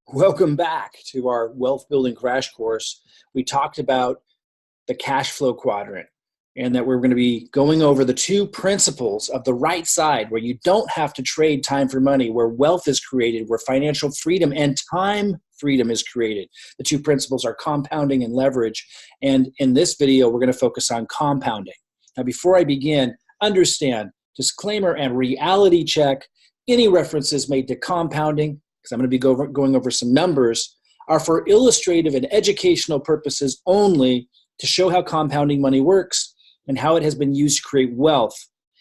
Welcome back to our wealth building crash course. We talked about the cash flow quadrant and that we're going to be going over the two principles of the right side where you don't have to trade time for money, where wealth is created, where financial freedom and time freedom is created. The two principles are compounding and leverage. And in this video, we're going to focus on compounding. Now, before I begin, understand, disclaimer and reality check, any references made to compounding, because I'm going to be going over some numbers, are for illustrative and educational purposes only to show how compounding money works and how it has been used to create wealth.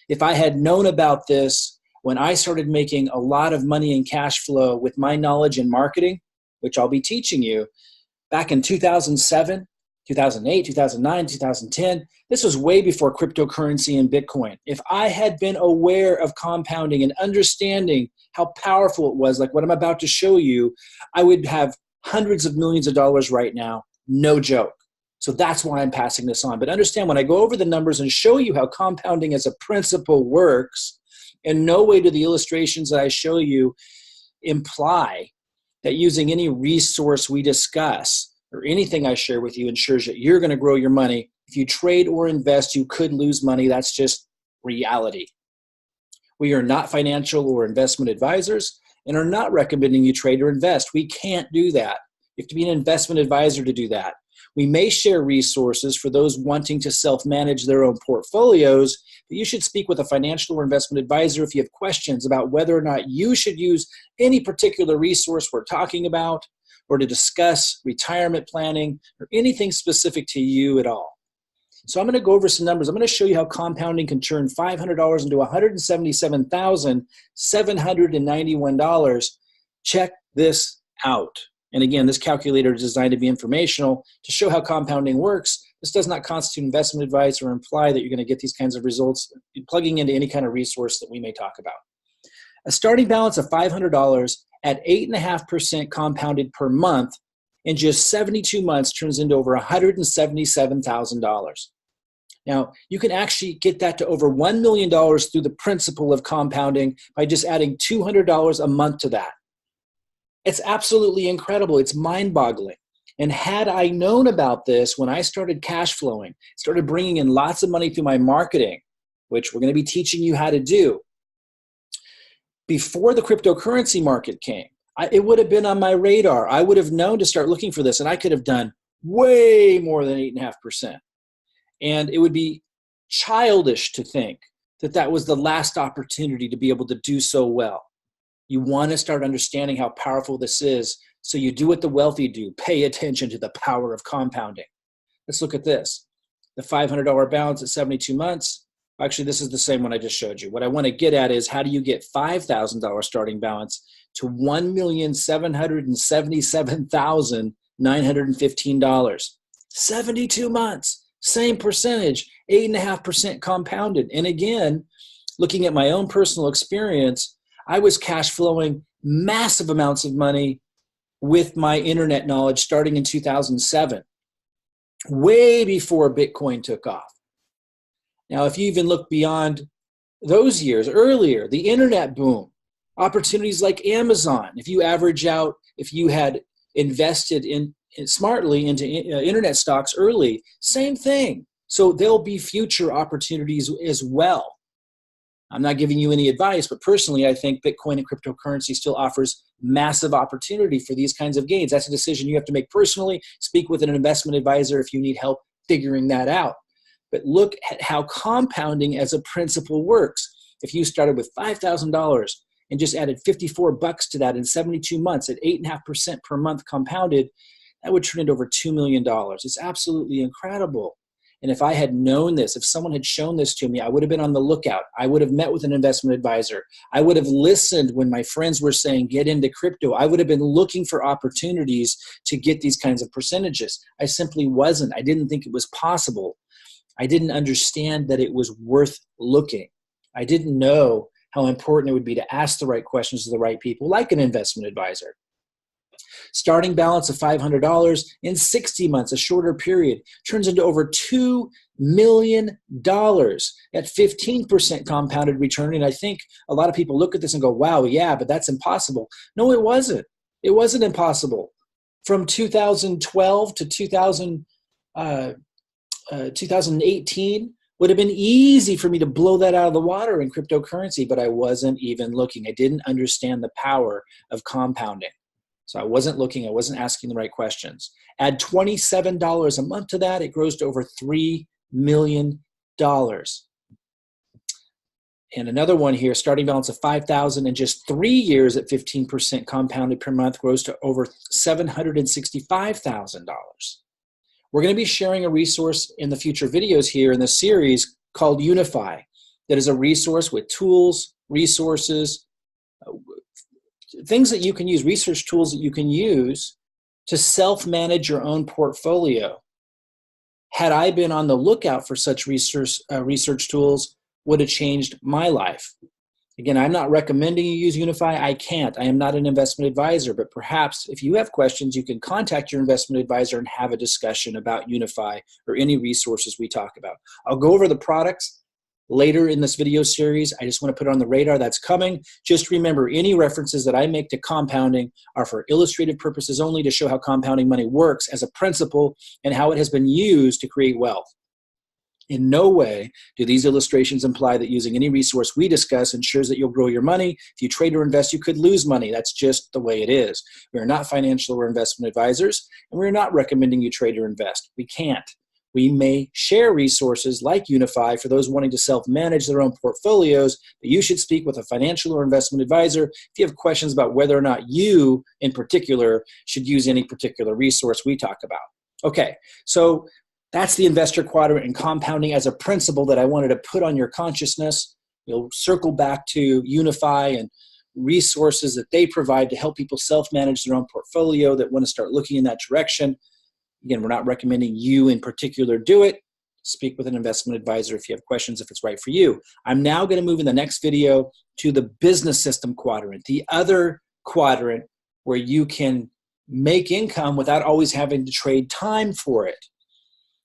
If I had known about this when I started making a lot of money in cash flow with my knowledge in marketing, which I'll be teaching you, back in 2007, 2008, 2009, 2010, this was way before cryptocurrency and Bitcoin. If I had been aware of compounding and understanding how powerful it was, like what I'm about to show you, I would have hundreds of millions of dollars right now, no joke. So that's why I'm passing this on. But understand, when I go over the numbers and show you how compounding as a principle works, in no way do the illustrations that I show you imply that using any resource we discuss or anything I share with you ensures that you're going to grow your money. If you trade or invest, you could lose money. That's just reality. We are not financial or investment advisors and are not recommending you trade or invest. We can't do that. You have to be an investment advisor to do that. We may share resources for those wanting to self-manage their own portfolios, but you should speak with a financial or investment advisor if you have questions about whether or not you should use any particular resource we're talking about, or to discuss retirement planning or anything specific to you at all. So I'm going to go over some numbers. I'm going to show you how compounding can turn $500 into $177,791. Check this out. And again, this calculator is designed to be informational to show how compounding works. This does not constitute investment advice or imply that you're going to get these kinds of results plugging into any kind of resource that we may talk about. A starting balance of $500 at 8.5% compounded per month in just 72 months turns into over $177,000. Now, you can actually get that to over $1 million through the principle of compounding by just adding $200 a month to that. It's absolutely incredible. It's mind-boggling. And had I known about this when I started cash flowing, started bringing in lots of money through my marketing, which we're going to be teaching you how to do, before the cryptocurrency market came, it would have been on my radar. I would have known to start looking for this, and I could have done way more than 8.5%. And it would be childish to think that that was the last opportunity to be able to do so well. You want to start understanding how powerful this is, so you do what the wealthy do. Pay attention to the power of compounding. Let's look at this. The $500 balance at 72 months. Actually, this is the same one I just showed you. What I want to get at is, how do you get $5,000 starting balance to $1,777,915? 72 months, same percentage, 8.5% compounded. And again, looking at my own personal experience, I was cash flowing massive amounts of money with my internet knowledge starting in 2007, way before Bitcoin took off. Now, if you even look beyond those years, earlier, the internet boom, opportunities like Amazon, if you average out, if you had invested smartly into internet stocks early, same thing. So there'll be future opportunities as well. I'm not giving you any advice, but personally, I think Bitcoin and cryptocurrency still offers massive opportunity for these kinds of gains. That's a decision you have to make personally. Speak with an investment advisor if you need help figuring that out. But look at how compounding as a principle works. If you started with $5,000 and just added $54 to that in 72 months at 8.5% per month compounded, that would turn into over $2 million. It's absolutely incredible. And if I had known this, if someone had shown this to me, I would have been on the lookout. I would have met with an investment advisor. I would have listened when my friends were saying, get into crypto. I would have been looking for opportunities to get these kinds of percentages. I simply wasn't. I didn't think it was possible. I didn't understand that it was worth looking. I didn't know how important it would be to ask the right questions to the right people, like an investment advisor. Starting balance of $500 in 60 months, a shorter period, turns into over $2 million at 15% compounded return. And I think a lot of people look at this and go, wow, yeah, but that's impossible. No, it wasn't. It wasn't impossible. From 2012 to 2018 would have been easy for me to blow that out of the water in cryptocurrency, but I wasn't even looking. I didn't understand the power of compounding. So I wasn't looking, I wasn't asking the right questions. Add $27 a month to that, it grows to over $3 million. And another one here, starting balance of $5,000 in just 3 years at 15% compounded per month grows to over $765,000. We're going to be sharing a resource in the future videos here in this series called Unifii. That is a resource with tools, resources, things that you can use, research tools that you can use to self-manage your own portfolio. Had I been on the lookout for such research tools, would have changed my life. Again, I'm not recommending you use Unifii. I can't. I am not an investment advisor, but perhaps if you have questions, you can contact your investment advisor and have a discussion about Unifii or any resources we talk about. I'll go over the products later in this video series. I just want to put it on the radar. That's coming. Just remember, any references that I make to compounding are for illustrative purposes only, to show how compounding money works as a principle and how it has been used to create wealth. In no way do these illustrations imply that using any resource we discuss ensures that you'll grow your money. If you trade or invest, you could lose money. That's just the way it is. We are not financial or investment advisors, and we're not recommending you trade or invest. We can't. We may share resources like Unifii for those wanting to self-manage their own portfolios, but you should speak with a financial or investment advisor if you have questions about whether or not you, in particular, should use any particular resource we talk about. Okay, so that's the investor quadrant and compounding as a principle that I wanted to put on your consciousness. You'll circle back to Unifii and resources that they provide to help people self-manage their own portfolio that want to start looking in that direction. Again, we're not recommending you in particular do it. Speak with an investment advisor if you have questions, if it's right for you. I'm now going to move in the next video to the business system quadrant, the other quadrant where you can make income without always having to trade time for it.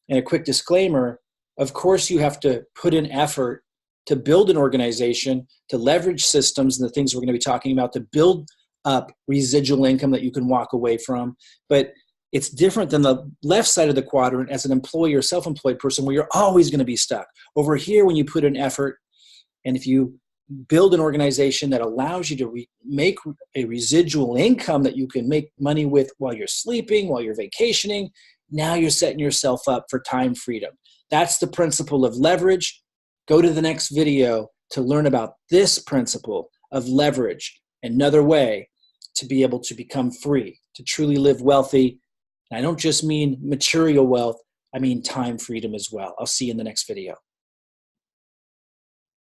And a quick disclaimer, of course you have to put in effort to build an organization, to leverage systems and the things we're going to be talking about, to build up residual income that you can walk away from. But it's different than the left side of the quadrant as an employee or self-employed person where you're always going to be stuck. Over here, when you put in effort and if you build an organization that allows you to make a residual income that you can make money with while you're sleeping, while you're vacationing, now you're setting yourself up for time freedom. That's the principle of leverage. Go to the next video to learn about this principle of leverage, another way to be able to become free, to truly live wealthy. And I don't just mean material wealth, I mean time freedom as well. I'll see you in the next video.